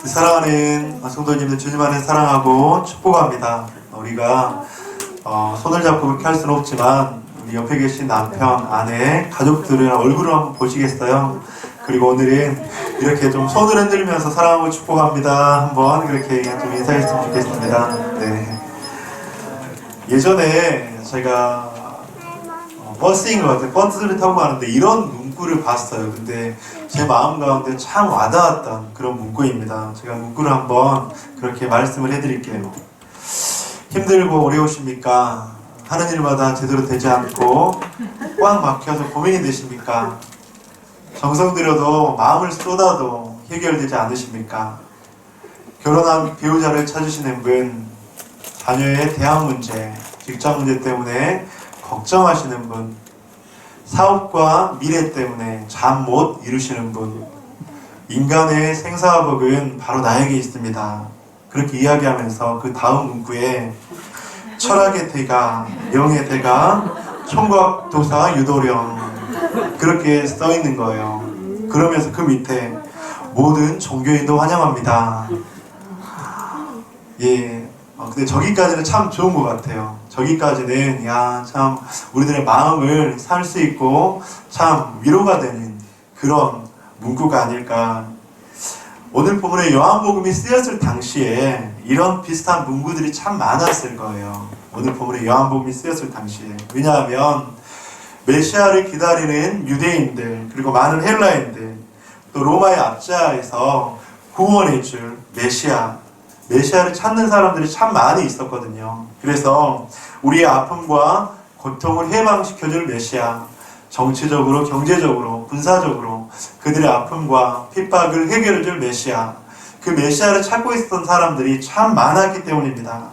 사랑하는 성도님들, 주님 안에 사랑하고 축복합니다. 우리가 손을 잡고 그렇게 할 수는 없지만 우리 옆에 계신 남편, 아내, 가족들의 얼굴을 한번 보시겠어요? 그리고 오늘은 이렇게 좀 손을 흔들면서 사랑하고 축복합니다 한번 그렇게 좀 인사했으면 좋겠습니다. 네. 예전에 제가 버스인 것 같아요. 버스를 타고 가는데 이런 문구를 봤어요. 근데 제 마음 가운데 참 와닿았던 그런 문구입니다. 제가 문구를 한번 그렇게 말씀을 해드릴게요. 힘들고 어려우십니까? 하는 일마다 제대로 되지 않고 꽉 막혀서 고민이 되십니까? 정성 들여도 마음을 쏟아도 해결되지 않으십니까? 결혼한 배우자를 찾으시는 분, 자녀의 대학 문제, 직장 문제 때문에 걱정하시는 분, 사업과 미래 때문에 잠 못 이루시는 분, 인간의 생사화복은 바로 나에게 있습니다. 그렇게 이야기하면서 그 다음 문구에 철학의 대가, 영의 대가, 총각도사 유도령 그렇게 써 있는 거예요. 그러면서 그 밑에 모든 종교인도 환영합니다. 예. 근데 저기까지는 참 좋은 것 같아요. 저기까지는 참 우리들의 마음을 살 수 있고 참 위로가 되는 그런 문구가 아닐까. 오늘 본문에 요한복음이 쓰였을 당시에 이런 비슷한 문구들이 참 많았을 거예요. 오늘 본문에 요한복음이 쓰였을 당시에. 왜냐하면 메시아를 기다리는 유대인들, 그리고 많은 헬라인들, 또 로마의 압제하에서 구원해 줄 메시아를 찾는 사람들이 참 많이 있었거든요. 그래서 우리의 아픔과 고통을 해방시켜줄 메시아, 정치적으로, 경제적으로, 군사적으로 그들의 아픔과 핍박을 해결해줄 메시아, 그 메시아를 찾고 있었던 사람들이 참 많았기 때문입니다.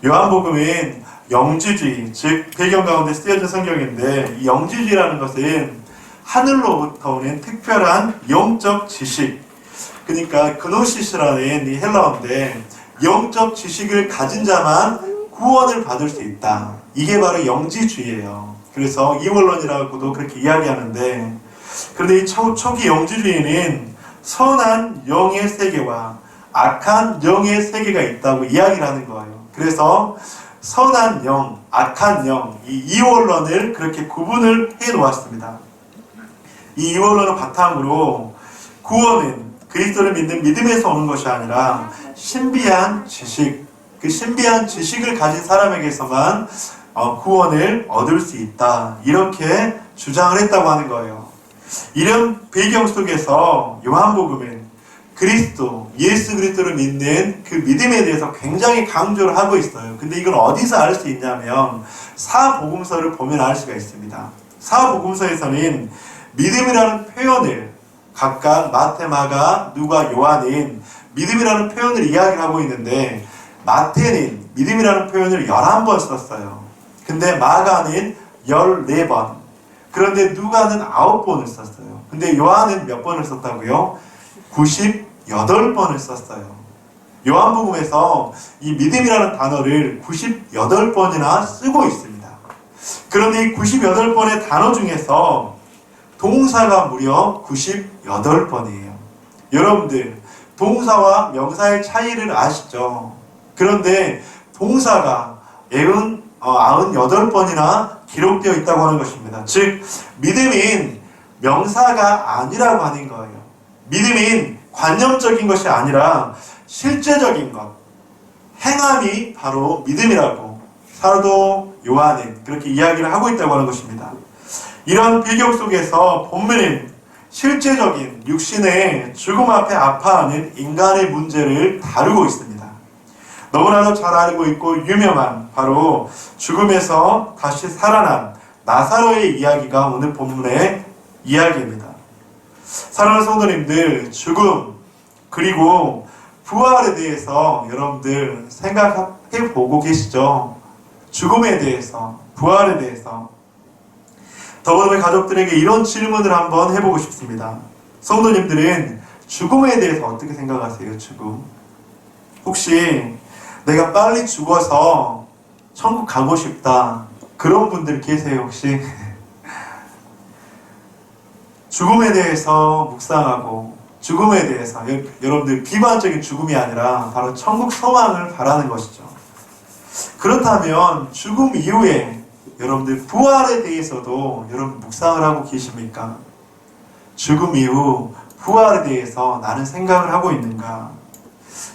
요한복음은 영지주의, 즉 배경 가운데 쓰여진 성경인데 이 영지주의라는 것은 하늘로부터 오는 특별한 영적 지식, 그러니까 그노시스라는 이 헬라어인데 영적 지식을 가진 자만 구원을 받을 수 있다. 이게 바로 영지주의예요. 그래서 이원론이라고도 그렇게 이야기하는데, 그런데 이 초기 영지주의는 선한 영의 세계와 악한 영의 세계가 있다고 이야기를 하는 거예요. 그래서 선한 영, 악한 영, 이 이원론을 그렇게 구분을 해 놓았습니다. 이 이원론을 바탕으로 구원은 그리스도를 믿는 믿음에서 오는 것이 아니라 신비한 지식, 그 신비한 지식을 가진 사람에게서만 구원을 얻을 수 있다. 이렇게 주장을 했다고 하는 거예요. 이런 배경 속에서 요한복음은 그리스도, 예수 그리스도를 믿는 그 믿음에 대해서 굉장히 강조를 하고 있어요. 근데 이건 어디서 알 수 있냐면 사복음서를 보면 알 수가 있습니다. 사복음서에서는 믿음이라는 표현을 각각 마태, 마가, 누가, 요한은 믿음이라는 표현을 이야기를 하고 있는데 마태는 믿음이라는 표현을 11번 썼어요. 근데 마가는 14번. 그런데 누가는 9번을 썼어요. 근데 요한은 몇 번을 썼다고요? 98번을 썼어요. 요한복음에서 이 믿음이라는 단어를 98번이나 쓰고 있습니다. 그런데 이 98번의 단어 중에서 동사가 무려 98번이에요. 여러분들 동사와 명사의 차이를 아시죠? 그런데 동사가 98번이나 기록되어 있다고 하는 것입니다. 즉 믿음인 명사가 아니라고 하는 거예요. 믿음인 관념적인 것이 아니라 실제적인 것, 행함이 바로 믿음이라고 사도 요한은 그렇게 이야기를 하고 있다고 하는 것입니다. 이런 배경 속에서 본문은 실제적인 육신의 죽음 앞에 아파하는 인간의 문제를 다루고 있습니다. 너무나도 잘 알고 있고 유명한 바로 죽음에서 다시 살아난 나사로의 이야기가 오늘 본문의 이야기입니다. 사랑하는 성도님들, 죽음 그리고 부활에 대해서 여러분들 생각해 보고 계시죠? 죽음에 대해서, 부활에 대해서. 더불어 가족들에게 이런 질문을 한번 해보고 싶습니다. 성도님들은 죽음에 대해서 어떻게 생각하세요? 죽음. 혹시 내가 빨리 죽어서 천국 가고 싶다, 그런 분들 계세요 혹시? 죽음에 대해서 묵상하고 죽음에 대해서 여러분들 비관적인 죽음이 아니라 바로 천국 소망을 바라는 것이죠. 그렇다면 죽음 이후에 여러분들 부활에 대해서도 여러분 묵상을 하고 계십니까? 죽음 이후 부활에 대해서 나는 생각을 하고 있는가?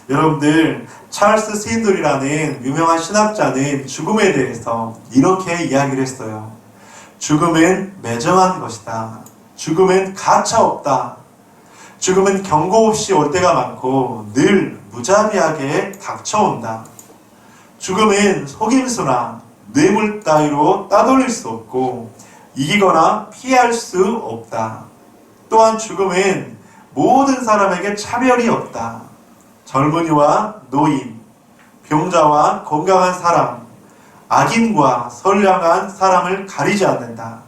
여러분들 찰스 스윈돌이라는 유명한 신학자는 죽음에 대해서 이렇게 이야기를 했어요. 죽음은 매정한 것이다. 죽음은 가차없다. 죽음은 경고 없이 올 때가 많고 늘 무자비하게 닥쳐온다. 죽음은 속임수나 뇌물 따위로 따돌릴 수 없고 이기거나 피할 수 없다. 또한 죽음은 모든 사람에게 차별이 없다. 젊은이와 노인, 병자와 건강한 사람, 악인과 선량한 사람을 가리지 않는다.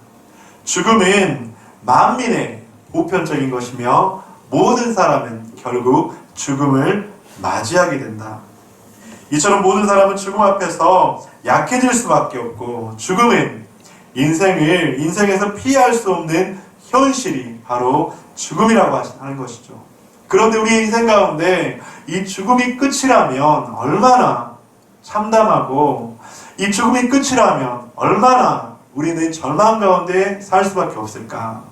죽음은 만민의 보편적인 것이며 모든 사람은 결국 죽음을 맞이하게 된다. 이처럼 모든 사람은 죽음 앞에서 약해질 수밖에 없고 죽음은 인생에서 피할 수 없는 현실이 바로 죽음이라고 하는 것이죠. 그런데 우리의 인생 가운데 이 죽음이 끝이라면 얼마나 참담하고 이 죽음이 끝이라면 얼마나 우리는 절망 가운데 살 수밖에 없을까.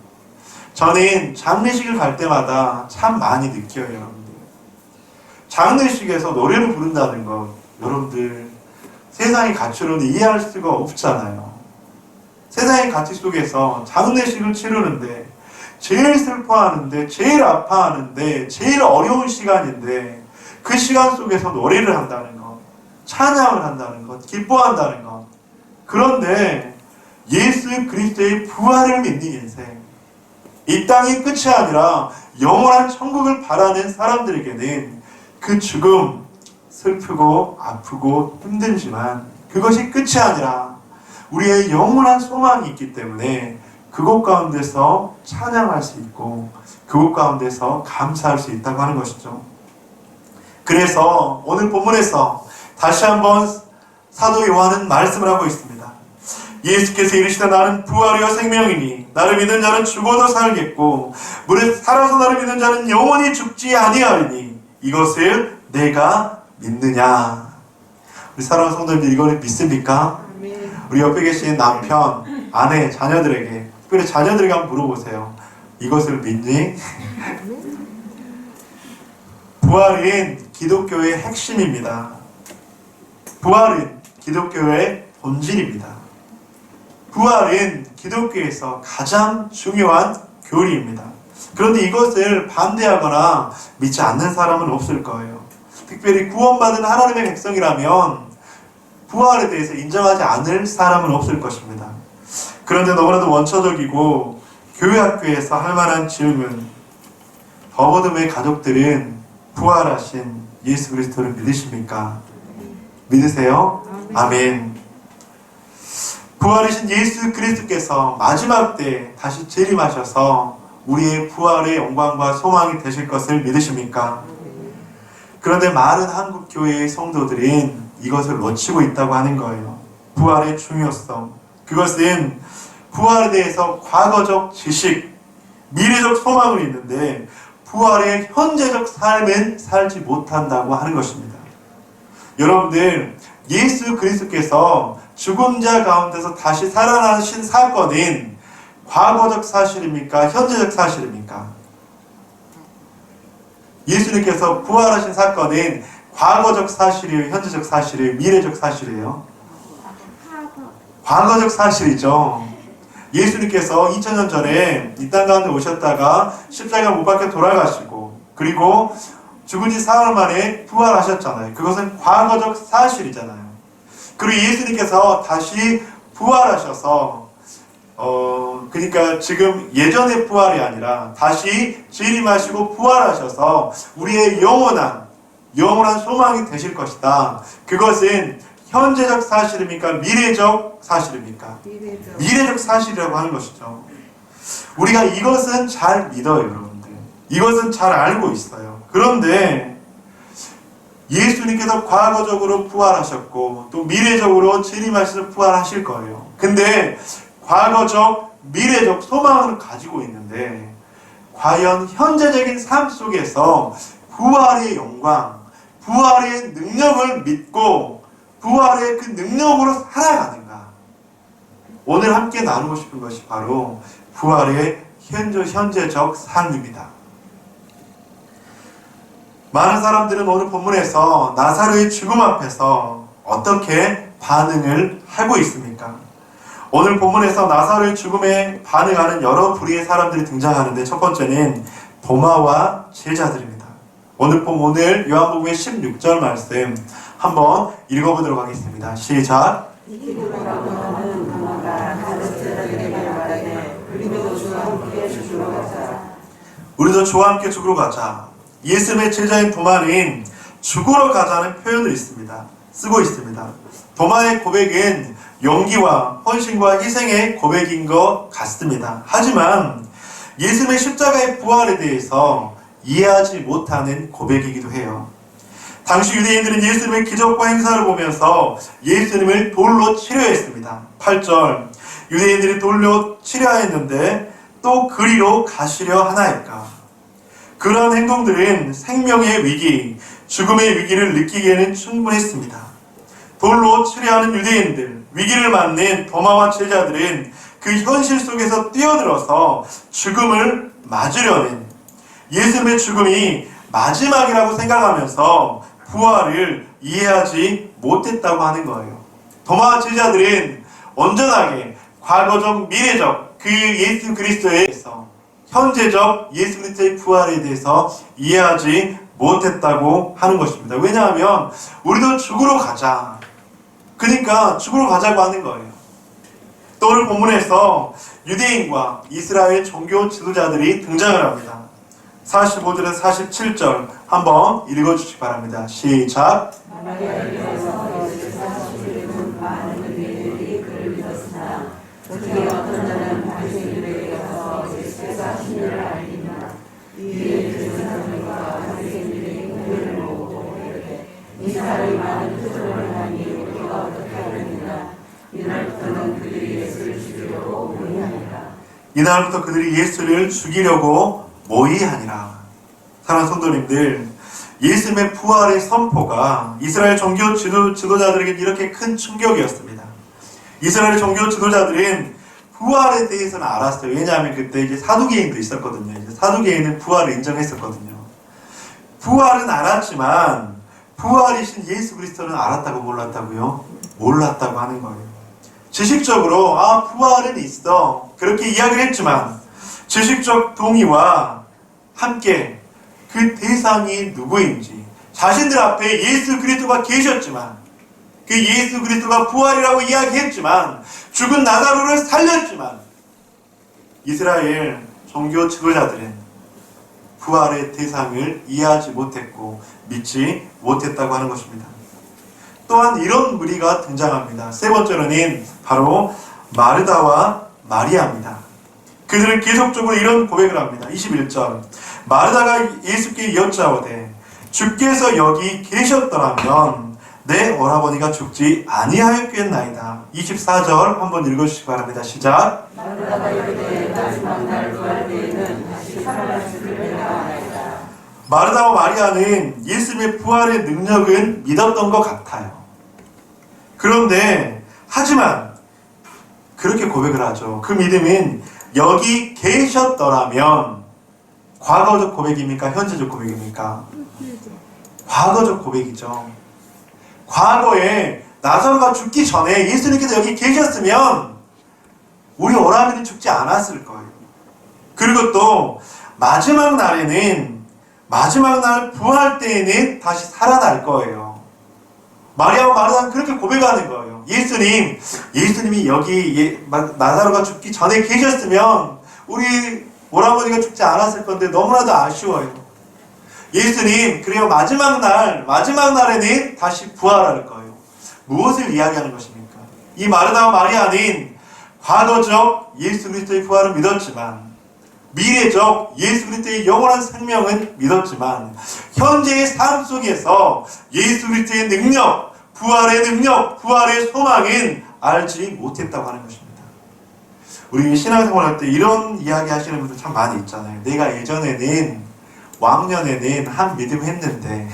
저는 장례식을 갈 때마다 참 많이 느껴요, 여러분들. 장례식에서 노래를 부른다는 것, 여러분들 세상의 가치로는 이해할 수가 없잖아요. 세상의 가치 속에서 장례식을 치르는데 제일 슬퍼하는데 제일 아파하는데 제일 어려운 시간인데 그 시간 속에서 노래를 한다는 것, 찬양을 한다는 것, 기뻐한다는 것. 그런데 예수 그리스도의 부활을 믿는 인생, 이 땅이 끝이 아니라 영원한 천국을 바라는 사람들에게는 그 죽음, 슬프고 아프고 힘들지만 그것이 끝이 아니라 우리의 영원한 소망이 있기 때문에 그곳 가운데서 찬양할 수 있고 그곳 가운데서 감사할 수 있다고 하는 것이죠. 그래서 오늘 본문에서 다시 한번 사도 요한은 말씀을 하고 있습니다. 예수께서 이르시되 나는 부활이요 생명이니 나를 믿는 자는 죽어도 살겠고 무릇 살아서 나를 믿는 자는 영원히 죽지 아니하리니 이것을 내가 믿느냐. 우리 사랑하는 성도님들 이걸 믿습니까? 우리 옆에 계신 남편, 아내, 자녀들에게, 특별히 자녀들에게 한번 물어보세요. 이것을 믿니? 부활은 기독교의 핵심입니다. 부활은 기독교의 본질입니다. 부활은 기독교에서 가장 중요한 교리입니다. 그런데 이것을 반대하거나 믿지 않는 사람은 없을 거예요. 특별히 구원받은 하나님의 백성이라면 부활에 대해서 인정하지 않을 사람은 없을 것입니다. 그런데 너무나도 원초적이고 교회 학교에서 할 만한 질문, 더버듬의 가족들은 부활하신 예수 그리스도를 믿으십니까? 믿으세요? 아멘. 부활이신 예수 그리스도께서 마지막 때 다시 재림하셔서 우리의 부활의 영광과 소망이 되실 것을 믿으십니까? 그런데 많은 한국 교회의 성도들은 이것을 놓치고 있다고 하는 거예요. 부활의 중요성. 그것은 부활에 대해서 과거적 지식, 미래적 소망은 있는데 부활의 현재적 삶은 살지 못한다고 하는 것입니다. 여러분들, 예수 그리스도께서 죽은 자 가운데서 다시 살아나신 사건은 과거적 사실입니까? 현재적 사실입니까? 예수님께서 부활하신 사건은 과거적 사실이에요? 현재적 사실이에요? 미래적 사실이에요? 과거적 사실이죠. 예수님께서 2000년 전에 이 땅 가운데 오셨다가 십자가 못 박혀 돌아가시고 그리고 죽은 지 사흘 만에 부활하셨잖아요. 그것은 과거적 사실이잖아요. 그리고 예수님께서 다시 부활하셔서 그러니까 지금 예전의 부활이 아니라 다시 재림하시고 부활하셔서 우리의 영원한 소망이 되실 것이다. 그것은 현재적 사실입니까? 미래적 사실입니까? 미래적 사실이라고 하는 것이죠. 우리가 이것은 잘 믿어요, 여러분들. 이것은 잘 알고 있어요. 그런데 예수님께서 과거적으로 부활하셨고 또 미래적으로 재림하셔서 부활하실 거예요. 근데 과거적, 미래적 소망을 가지고 있는데 과연 현재적인 삶 속에서 부활의 영광, 부활의 능력을 믿고 부활의 그 능력으로 살아가는가? 오늘 함께 나누고 싶은 것이 바로 부활의 현재적 삶입니다. 많은 사람들은 오늘 본문에서 나사로의 죽음 앞에서 어떻게 반응을 하고 있습니까? 오늘 본문에서 나사로의 죽음에 반응하는 여러 부류의 사람들이 등장하는데 첫 번째는 도마와 제자들입니다. 오늘 요한복음의 16절 말씀 한번 읽어보도록 하겠습니다. 시작! 우리도 주와 함께 죽으러 가자. 예수님의 제자인 도마는 죽으러 가자는 표현을 쓰고 있습니다. 도마의 고백은 용기와 헌신과 희생의 고백인 것 같습니다. 하지만 예수님의 십자가의 부활에 대해서 이해하지 못하는 고백이기도 해요. 당시 유대인들은 예수님의 기적과 행사를 보면서 예수님을 돌로 치려했습니다. 8절 유대인들이 돌로 치려했는데 또 그리로 가시려 하나이까? 그런 행동들은 생명의 위기, 죽음의 위기를 느끼기에는 충분했습니다. 돌로 치려하는 유대인들, 위기를 맞는 도마와 제자들은 그 현실 속에서 뛰어들어서 죽음을 맞으려는 예수님의 죽음이 마지막이라고 생각하면서 부활을 이해하지 못했다고 하는 거예요. 도마와 제자들은 온전하게 과거적, 미래적 그 예수 그리스도에 대해서 현재적 예수 그리스도의 부활에 대해서 이해하지 못했다고 하는 것입니다. 왜냐하면 우리도 죽으러 가자. 그러니까 죽으러 가자고 하는 거예요. 또 오늘 본문에서 유대인과 이스라엘 종교 지도자들이 등장을 합니다. 45절에서 47절 한번 읽어주시기 바랍니다. 시작! 이날부터 그들이 예수를 죽이려고 모의하니라. 사랑하는 성도님들, 예수님의 부활의 선포가 이스라엘 종교 지도자들에게 이렇게 큰 충격이었습니다. 이스라엘 종교 지도자들은 부활에 대해서는 알았어요. 왜냐하면 그때 이제 사두개인도 있었거든요. 이제 사두개인은 부활을 인정했었거든요. 부활은 알았지만 부활이신 예수 그리스도는 알았다고 몰랐다고요? 몰랐다고 하는 거예요. 지식적으로 부활은 있어 그렇게 이야기를 했지만 지식적 동의와 함께 그 대상이 누구인지 자신들 앞에 예수 그리스도가 계셨지만 그 예수 그리스도가 부활이라고 이야기했지만 죽은 나사로를 살렸지만 이스라엘 종교 지도자들은 부활의 대상을 이해하지 못했고 믿지 못했다고 하는 것입니다. 또한 이런 무리가 등장합니다. 세 번째로는 바로 마르다와 마리아입니다. 그들은 계속적으로 이런 고백을 합니다. 21절 마르다가 예수께 여짜오되 주께서 여기 계셨더라면 내 오라버니가 죽지 아니하였겠나이다. 24절 한번 읽어주시기 바랍니다. 시작! 마르다가 이르되 마지막 날 부활 때에는 다시 살아날 줄을 내가 아나이다. 마르다와 마리아는 예수님의 부활의 능력은 믿었던 것 같아요. 그런데 하지만 그렇게 고백을 하죠. 그 믿음은 여기 계셨더라면 과거적 고백입니까? 현재적 고백입니까? 과거적 고백이죠. 과거에 나사로가 죽기 전에 예수님께서 여기 계셨으면 우리 오라버니는 죽지 않았을 거예요. 그리고 또 마지막 날 부활 때에는 다시 살아날 거예요. 마리아와 마르다는 그렇게 고백하는 거예요. 예수님이 여기 나사로가 죽기 전에 계셨으면 우리 오라버니가 죽지 않았을 건데 너무나도 아쉬워요. 예수님, 그래요. 마지막 날에는 다시 부활할 거예요. 무엇을 이야기하는 것입니까? 이 마르다와 마리아는 과거적 예수 그리스도의 부활을 믿었지만 미래적 예수 그리스도의 영원한 생명은 믿었지만 현재의 삶 속에서 예수 그리스도의 능력, 부활의 소망은 알지 못했다고 하는 것입니다. 우리 신앙생활 할 때 이런 이야기 하시는 분들 참 많이 있잖아요. 내가 예전에는 왕년에는 한 믿음 했는데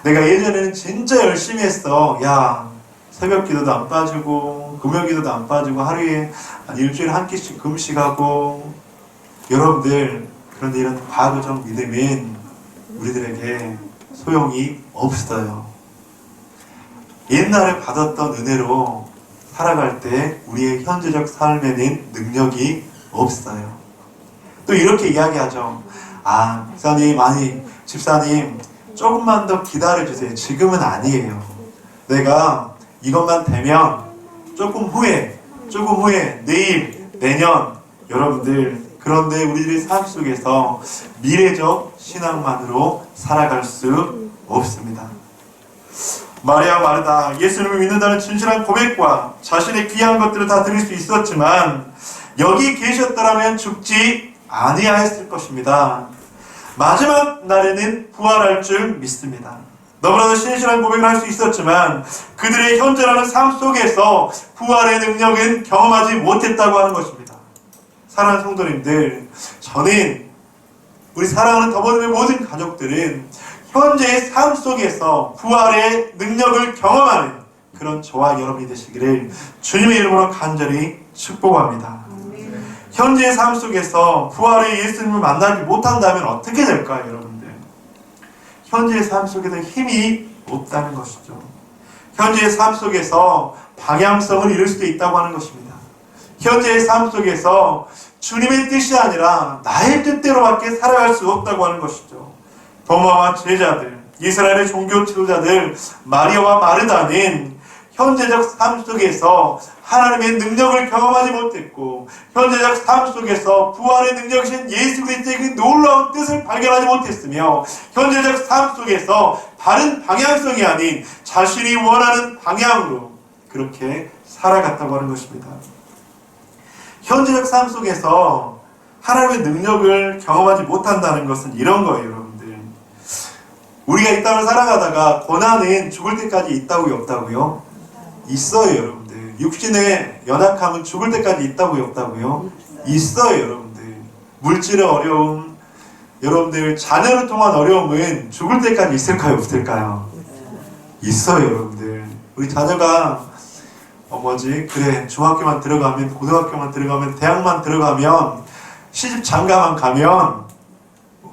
내가 예전에는 진짜 열심히 했어. 야, 새벽 기도도 안 빠지고 금요 기도도 안 빠지고 하루에 한 일주일에 한 끼씩 금식하고. 여러분들, 그런데 이런 과거적 믿음은 우리들에게 소용이 없어요. 옛날에 받았던 은혜로 살아갈 때 우리의 현재적 삶에는 능력이 없어요. 또 이렇게 이야기하죠. 아, 목사님, 아니, 집사님, 조금만 더 기다려주세요. 지금은 아니에요. 내가 이것만 되면 조금 후에, 내일, 내년, 여러분들, 그런데 우리들의 삶 속에서 미래적 신앙만으로 살아갈 수 없습니다. 마리아 마르다, 예수님을 믿는다는 진실한 고백과 자신의 귀한 것들을 다 드릴 수 있었지만 여기 계셨더라면 죽지 아니하였을 것입니다. 마지막 날에는 부활할 줄 믿습니다. 너무나도 신실한 고백을 할 수 있었지만 그들의 현재라는 삶 속에서 부활의 능력은 경험하지 못했다고 하는 것입니다. 사랑하는 성도님들, 저는 우리 사랑하는 더버님의 모든 가족들은 현재의 삶 속에서 부활의 능력을 경험하는 그런 저와 여러분이 되시기를 주님의 이름으로 간절히 축복합니다. 현재의 삶 속에서 부활의 예수님을 만나지 못한다면 어떻게 될까요, 여러분들? 현재의 삶 속에서 힘이 없다는 것이죠. 현재의 삶 속에서 방향성을 잃을 수도 있다고 하는 것입니다. 현재의 삶 속에서 주님의 뜻이 아니라 나의 뜻대로밖에 살아갈 수 없다고 하는 것이죠. 도마와 제자들, 이스라엘의 종교 지도자들, 마리아와 마르다는 현재적 삶 속에서 하나님의 능력을 경험하지 못했고 현재적 삶 속에서 부활의 능력이신 예수 그리스도의 그 놀라운 뜻을 발견하지 못했으며 현재적 삶 속에서 바른 방향성이 아닌 자신이 원하는 방향으로 그렇게 살아갔다고 하는 것입니다. 현재적 삶 속에서 하나님의 능력을 경험하지 못한다는 것은 이런 거예요, 여러분들. 우리가 이 땅을 살아가다가 고난은 죽을 때까지 있다고요, 없다고요? 있어요, 여러분들. 육신의 연약함은 죽을 때까지 있다고요, 없다고요? 있어요, 여러분들. 물질의 어려움, 여러분들 자녀를 통한 어려움은 죽을 때까지 있을까요, 없을까요? 있어요, 여러분들. 우리 자녀가 그래, 중학교만 들어가면, 고등학교만 들어가면, 대학만 들어가면, 시집 장가만 가면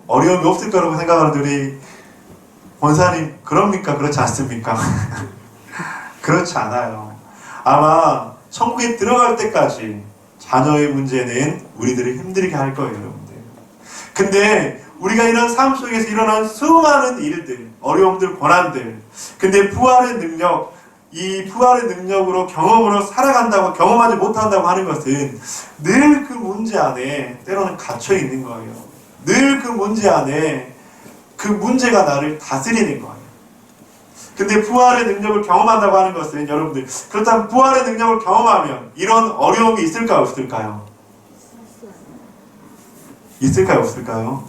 어려움이 없을 거라고 생각하는 우리 권사님, 그럽니까? 그렇지 않습니까? 그렇지 않아요. 아마 천국에 들어갈 때까지 자녀의 문제는 우리들을 힘들게 할 거예요, 여러분들. 근데 우리가 이런 삶 속에서 일어난 수많은 일들, 어려움들, 고난들, 근데 부활의 능력, 이 부활의 능력으로 경험으로 살아간다고 경험하지 못한다고 하는 것은 늘 그 문제 안에 때로는 갇혀 있는 거예요. 늘 그 문제 안에 그 문제가 나를 다스리는 거예요. 근데 부활의 능력을 경험한다고 하는 것은 여러분들, 그렇다면 부활의 능력을 경험하면 이런 어려움이 있을까요, 없을까요? 있을까요, 없을까요?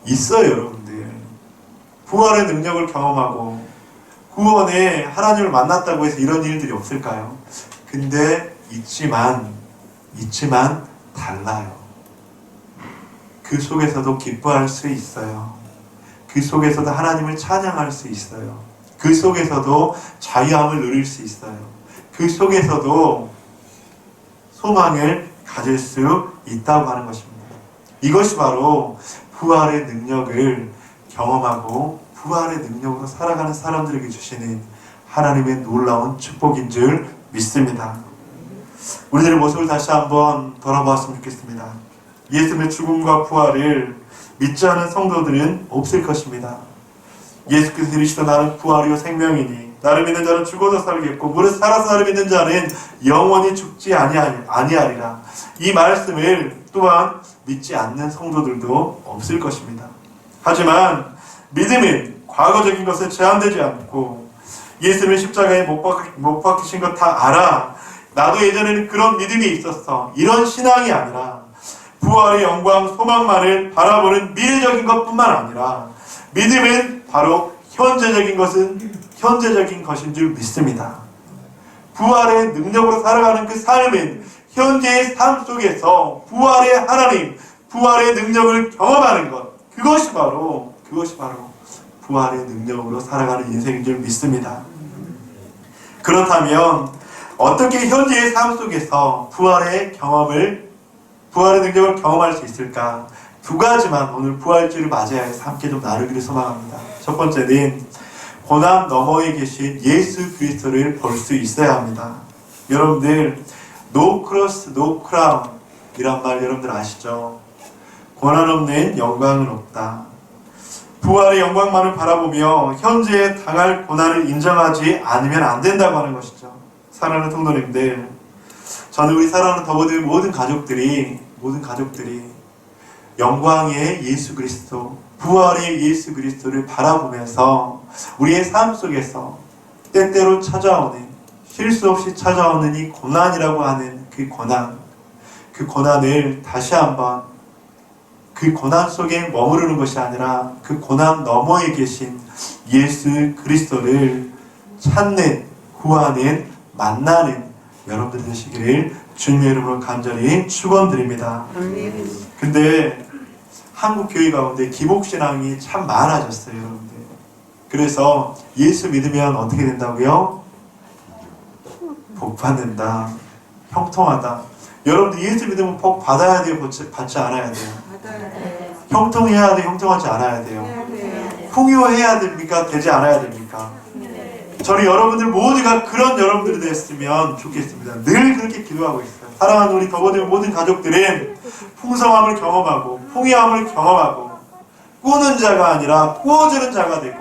있어요, 여러분들. 부활의 능력을 경험하고 구원에 하나님을 만났다고 해서 이런 일들이 없을까요? 근데 있지만 달라요. 그 속에서도 기뻐할 수 있어요. 그 속에서도 하나님을 찬양할 수 있어요. 그 속에서도 자유함을 누릴 수 있어요. 그 속에서도 소망을 가질 수 있다고 하는 것입니다. 이것이 바로 부활의 능력을 경험하고 부활의 능력으로 살아가는 사람들에게 주시는 하나님의 놀라운 축복인 줄 믿습니다. 우리들의 모습을 다시 한번 돌아보았으면 좋겠습니다. 예수님의 죽음과 부활을 믿지 않은 성도들은 없을 것입니다. 예수께서 이르시되 나는 부활이요 생명이니 나를 믿는 자는 죽어도 살겠고 무릇 살아서 나를 믿는 자는 영원히 죽지 아니하리라. 이 말씀을 또한 믿지 않는 성도들도 없을 것입니다. 하지만 믿음은 과거적인 것에 제한되지 않고 예수님의 십자가에 못 박히신 것 다 알아. 나도 예전에는 그런 믿음이 있었어. 이런 신앙이 아니라 부활의 영광, 소망만을 바라보는 미래적인 것뿐만 아니라 믿음은 바로 현재적인 것인 줄 믿습니다. 부활의 능력으로 살아가는 그 삶은 현재의 삶 속에서 부활의 하나님, 부활의 능력을 경험하는 것, 그것이 바로 부활의 능력으로 살아가는 인생인 줄 믿습니다. 그렇다면 어떻게 현재의 삶 속에서 부활의 능력을 경험할 수 있을까? 두 가지만 오늘 부활주를 맞이해서 함께 좀 나누기를 소망합니다. 첫 번째는 고난 너머에 계신 예수 그리스도를 볼 수 있어야 합니다. 여러분들 No cross, no crown 이란 말 여러분들 아시죠? 고난 없는 영광은 없다. 부활의 영광만을 바라보며 현재 당할 고난을 인정하지 않으면 안 된다고 하는 것이죠. 사랑하는 성도님들, 저는 우리 사랑하는 더보드 모든 가족들이 영광의 예수 그리스도, 부활의 예수 그리스도를 바라보면서 우리의 삶 속에서 때때로 찾아오는, 쉴 수 없이 찾아오는 이 고난이라고 하는 그 고난을 다시 한번 그 고난 속에 머무르는 것이 아니라 그 고난 너머에 계신 예수 그리스도를 찾는, 구하는, 만나는 여러분들 되시기를 주님의 이름으로 간절히 축원드립니다. 근데 한국 교회 가운데 기복신앙이 참 많아졌어요, 여러분들. 그래서 예수 믿으면 어떻게 된다고요? 복 받는다, 형통하다. 여러분들 예수 믿으면 복 받아야 돼요, 받지 않아야 돼요? 형통해야 돼요, 형통하지 않아야 돼요? 풍요해야 됩니까? 되지 않아야 됩니까? 저는 여러분들 모두가 그런 여러분들이 됐으면 좋겠습니다. 늘 그렇게 기도하고 있어요. 사랑하는 우리 더보드 모든 가족들은 풍성함을 경험하고 풍요함을 경험하고 꾸는 자가 아니라 꾸어주는 자가 되고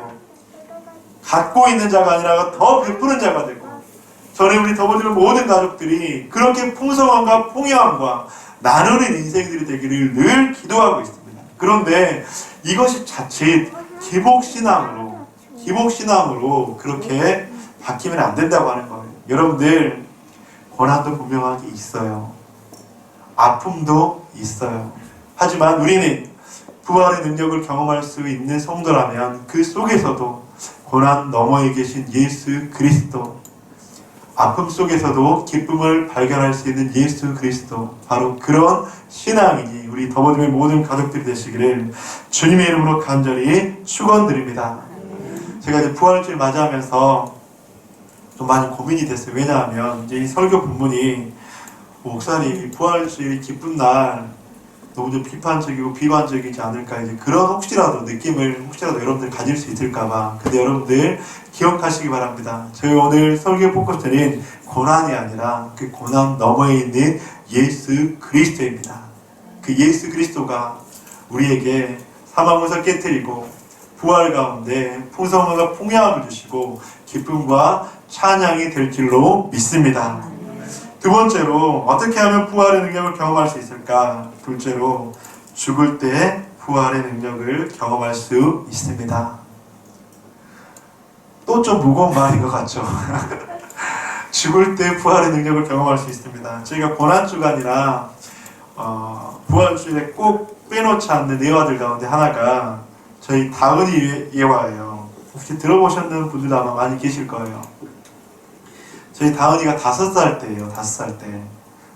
갖고 있는 자가 아니라 더 베푸는 자가 되고, 저는 우리 더보드 모든 가족들이 그렇게 풍성함과 풍요함과 나누는 인생들이 되기를 늘 기도하고 있습니다. 그런데 이것이 자칫 기복신앙으로 그렇게 바뀌면 안 된다고 하는 거예요. 여러분들, 고난도 분명하게 있어요. 아픔도 있어요. 하지만 우리는 부활의 능력을 경험할 수 있는 성도라면 그 속에서도 고난 너머에 계신 예수 그리스도, 아픔 속에서도 기쁨을 발견할 수 있는 예수 그리스도, 바로 그런 신앙이니 우리 더보듬의 모든 가족들이 되시기를 주님의 이름으로 간절히 축원드립니다. 제가 이제 부활주일 맞이하면서 좀 많이 고민이 됐어요. 왜냐하면 이제 이 설교 본문이 목사님 부활주일 기쁜 날 너무 좀 비판적이고 비관적이지 않을까, 이제 그런 혹시라도 느낌을 여러분들 가질 수 있을까봐. 근데 여러분들 기억하시기 바랍니다. 저희 오늘 설교 포커스는 고난이 아니라 그 고난 너머에 있는 예수 그리스도입니다. 그 예수 그리스도가 우리에게 사망을 깨뜨리고 부활 가운데 풍성함과 풍요함을 주시고 기쁨과 찬양이 될 줄로 믿습니다. 두 번째로 어떻게 하면 부활의 능력을 경험할 수 있을까? 둘째로 죽을 때 부활의 능력을 경험할 수 있습니다. 또 좀 무거운 말인 것 같죠? 죽을 때 부활의 능력을 경험할 수 있습니다. 저희가 고난주간이나 부활주일에 꼭 빼놓지 않는 예화들 가운데 하나가 저희 다은이 예화예요. 혹시 들어보셨는 분들도 아마 많이 계실 거예요. 저희 다은이가 5살 때예요. 5살 때.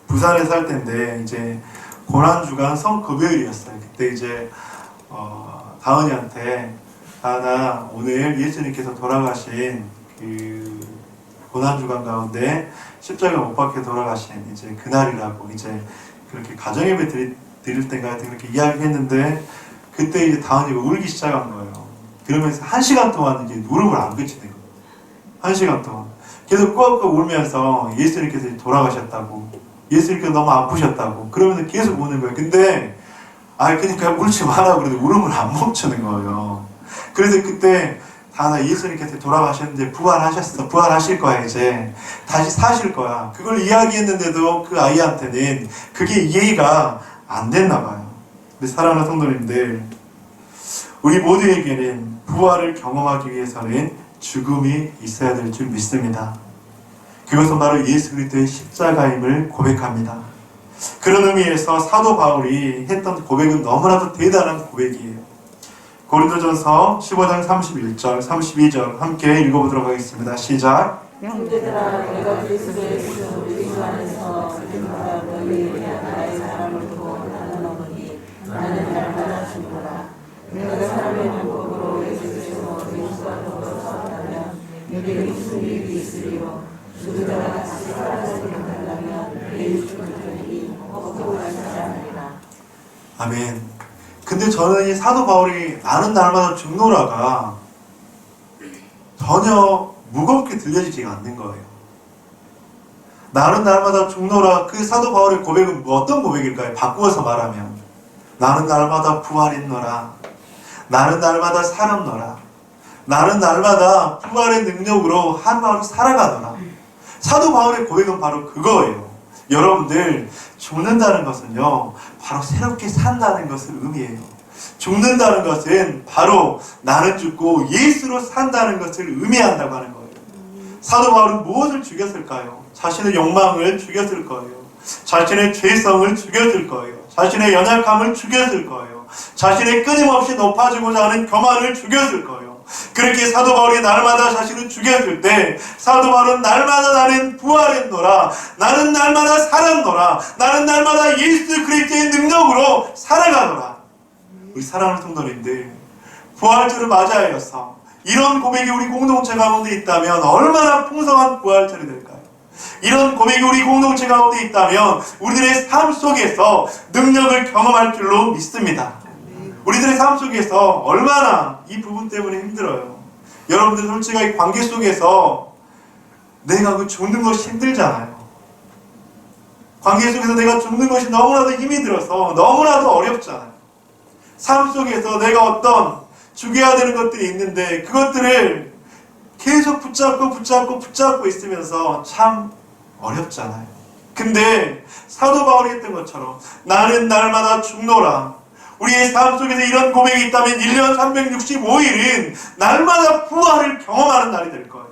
부산에 살 때인데 이제 고난주간 성금요일이었어요. 그때 이제 다은이한테 다은아, 오늘 예수님께서 돌아가신 그 고난주간 가운데 십자가 못 박혀 돌아가신 이제 그날이라고 이제 그렇게 가정예배 드릴 때인가 그렇게 이야기했는데, 그때 이제 다은이가 울기 시작한 거예요. 그러면서 1시간 동안 이제 울음을 안 그치는 거예요. 1시간 동안. 계속 꾹꾹 울면서 예수님께서 돌아가셨다고, 예수님께서 너무 아프셨다고, 그러면서 계속 우는 거예요. 근데, 그러니까 울지 마라 그래도 울음을 안 멈추는 거예요. 그래서 그때, 다나 예수님께서 돌아가셨는데 부활하실 거야, 이제. 다시 사실 거야. 그걸 이야기했는데도 그 아이한테는 그게 이해가 안 됐나 봐요. 근데 사랑하는 성도님들, 우리 모두에게는 부활을 경험하기 위해서는 죽음이 있어야 될 줄 믿습니다. 그것은 바로 예수 그리스도의 십자가임을 고백합니다. 그런 의미에서 사도 바울이 했던 고백은 너무나도 대단한 고백이에요. 고린도전서 15장 31절, 32절 함께 읽어보도록 하겠습니다. 시작. 형제들아, 내가 그리스도 예수 우리 주 안에서 그들보다 멀리 나의 사랑을 두고 나는 어머니 나는 날마다 죽노라. 내가 사람의 방법으로 애쓰시고 예수와 싸웠다면 내게 무슨 일이 있으리요. 죽으다가 다시 살아나게 된다면 내 죽을 터이니 억울한 사람이라. 아멘. 근데 저는 이 사도 바울이 나는 날마다 죽노라가 전혀 무겁게 들려지지가 않는 거예요. 나는 날마다 죽노라, 그 사도 바울의 고백은 어떤 고백일까요? 바꾸어서 말하면 나는 날마다 부활했노라, 나는 날마다 살았노라, 나는 날마다 부활의 능력으로 하루하루 살아가노라. 사도 바울의 고백은 바로 그거예요. 여러분들, 죽는다는 것은요, 바로 새롭게 산다는 것을 의미해요. 죽는다는 것은 바로 나는 죽고 예수로 산다는 것을 의미한다고 하는 거예요. 사도 바울은 무엇을 죽였을까요? 자신의 욕망을 죽였을 거예요. 자신의 죄성을 죽였을 거예요. 자신의 연약함을 죽였을 거예요. 자신의 끊임없이 높아지고자 하는 교만을 죽였을 거예요. 그렇게 사도 바울이 날마다 자신을 죽였을 때 사도 바울은 날마다 나는 부활했노라, 나는 날마다 살았노라, 나는 날마다 예수 그리스도의 능력으로 살아가노라. 우리 사랑하는 성도님들, 부활절을 맞이하여서 이런 고백이 우리 공동체 가운데 있다면 얼마나 풍성한 부활절이 될까요? 이런 고백이 우리 공동체 가운데 있다면 우리들의 삶 속에서 능력을 경험할 줄로 믿습니다. 우리들의 삶 속에서 얼마나 이 부분 때문에 힘들어요. 여러분들 솔직하게 관계 속에서 내가 그 죽는 것이 힘들잖아요. 관계 속에서 내가 죽는 것이 너무나도 힘이 들어서 너무나도 어렵잖아요. 삶 속에서 내가 어떤 죽여야 되는 것들이 있는데 그것들을 계속 붙잡고 있으면서 참 어렵잖아요. 근데 사도 바울이 했던 것처럼 나는 날마다 죽노라. 우리의 삶 속에서 이런 고백이 있다면 1년 365일은 날마다 부활을 경험하는 날이 될 거예요.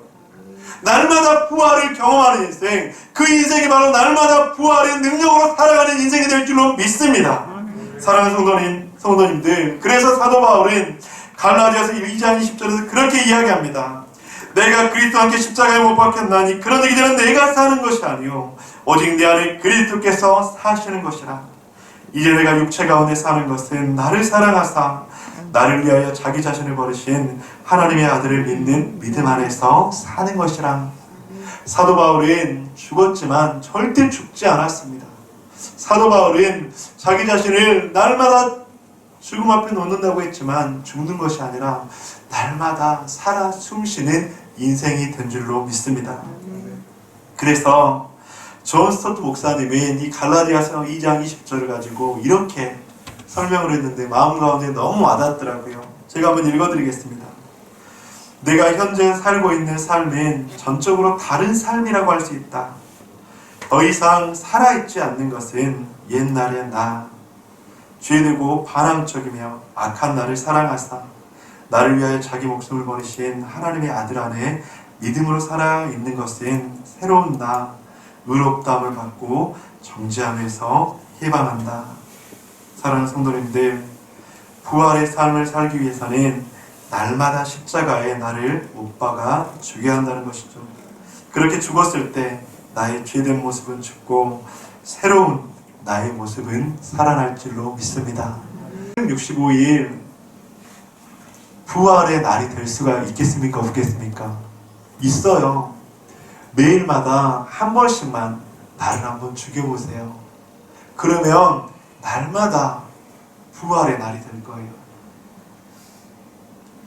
날마다 부활을 경험하는 인생, 그 인생이 바로 날마다 부활의 능력으로 살아가는 인생이 될 줄로 믿습니다. 사랑하는 성도님들, 그래서 사도 바울은 갈라디아서 2장 20절에서 그렇게 이야기합니다. 내가 그리스도와 함께 십자가에 못 박혔나니 그러니 이제는 내가 사는 것이 아니요 오직 내 안에 그리스도께서 사시는 것이라. 이제 내가 육체 가운데 사는 것은 나를 사랑하사 나를 위하여 자기 자신을 버리신 하나님의 아들을 믿는 믿음 안에서 사는 것이라. 사도 바울은 죽었지만 절대 죽지 않았습니다. 사도 바울은 자기 자신을 날마다 죽음 앞에 놓는다고 했지만 죽는 것이 아니라 날마다 살아 숨쉬는 인생이 된 줄로 믿습니다. 그래서 존 스토트 목사님은 이 갈라디아서 2장 20절을 가지고 이렇게 설명을 했는데 마음 가운데 너무 와닿더라고요. 제가 한번 읽어드리겠습니다. 내가 현재 살고 있는 삶은 전적으로 다른 삶이라고 할 수 있다. 더 이상 살아있지 않는 것은 옛날의 나, 죄되고 반항적이며 악한 나를 사랑하사 나를 위하여 자기 목숨을 버리신 하나님의 아들 안에 믿음으로 살아있는 것은 새로운 나, 의롭다함을 받고 정죄함에서 해방한다. 사랑하는 성도님들, 부활의 삶을 살기 위해서는 날마다 십자가에 나를 못 박아 죽여야 한다는 것이죠. 그렇게 죽었을 때 나의 죄된 모습은 죽고 새로운 나의 모습은 살아날 줄로 믿습니다. 365일 부활의 날이 될 수가 있겠습니까? 없겠습니까? 있어요. 매일마다 한 번씩만 나를 한번 죽여보세요. 그러면 날마다 부활의 날이 될 거예요.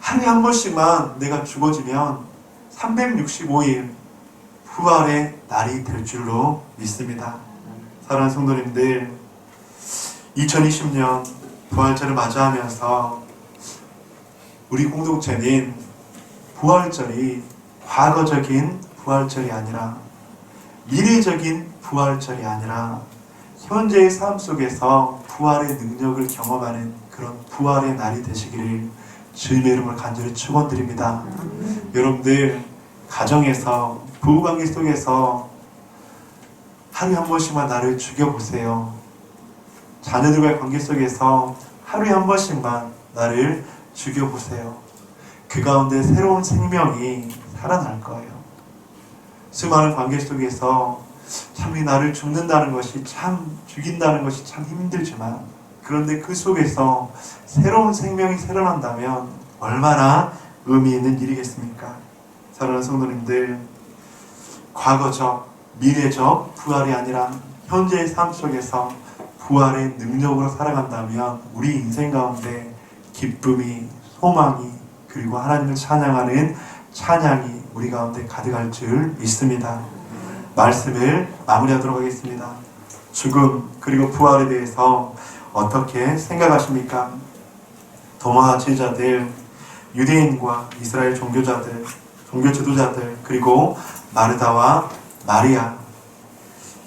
하루에 한 번씩만 내가 죽어지면 365일 부활의 날이 될 줄로 믿습니다. 사랑하는 성도님들, 2020년 부활절을 맞이하면서 우리 공동체는 부활절이 과거적인 부활절이 아니라 미래적인 부활절이 아니라 현재의 삶 속에서 부활의 능력을 경험하는 그런 부활의 날이 되시기를 주님의 이름으로 간절히 축원드립니다. 여러분들 가정에서 부부관계 속에서 하루에 한 번씩만 나를 죽여보세요. 자녀들과의 관계 속에서 하루에 한 번씩만 나를 죽여보세요. 그 가운데 새로운 생명이 살아날 거예요. 수많은 관계 속에서 참 이 나를 죽는다는 것이 참 죽인다는 것이 참 힘들지만 그런데 그 속에서 새로운 생명이 새어난다면 얼마나 의미 있는 일이겠습니까? 사랑하는 성도님들, 과거적, 미래적 부활이 아니라 현재의 삶 속에서 부활의 능력으로 살아간다면 우리 인생 가운데 기쁨이, 소망이, 그리고 하나님을 찬양하는 찬양이 우리 가운데 가득할 줄 믿습니다. 말씀을 마무리하도록 하겠습니다. 죽음 그리고 부활에 대해서 어떻게 생각하십니까? 도마 제자들, 유대인과 이스라엘 종교자들, 종교 지도자들, 그리고 마르다와 마리아.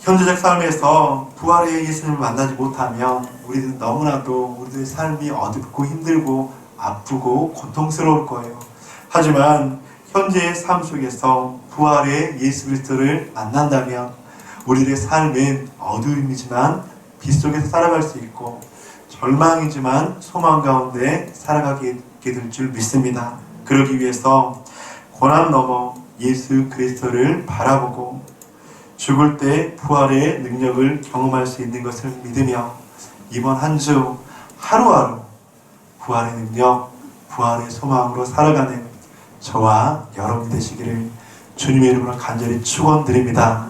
현재적 삶에서 부활의 예수님을 만나지 못하면 우리는 너무나도 우리들의 삶이 어둡고 힘들고 아프고 고통스러울 거예요. 하지만 현재의 삶 속에서 부활의 예수 그리스도를 만난다면 우리들의 삶은 어두움이지만 빛 속에서 살아갈 수 있고 절망이지만 소망 가운데 살아가게 될 줄 믿습니다. 그러기 위해서 고난 넘어 예수 그리스도를 바라보고 죽을 때 부활의 능력을 경험할 수 있는 것을 믿으며 이번 한 주 하루하루 부활의 능력, 부활의 소망으로 살아가는 저와 여러분 되시기를 주님의 이름으로 간절히 축원드립니다.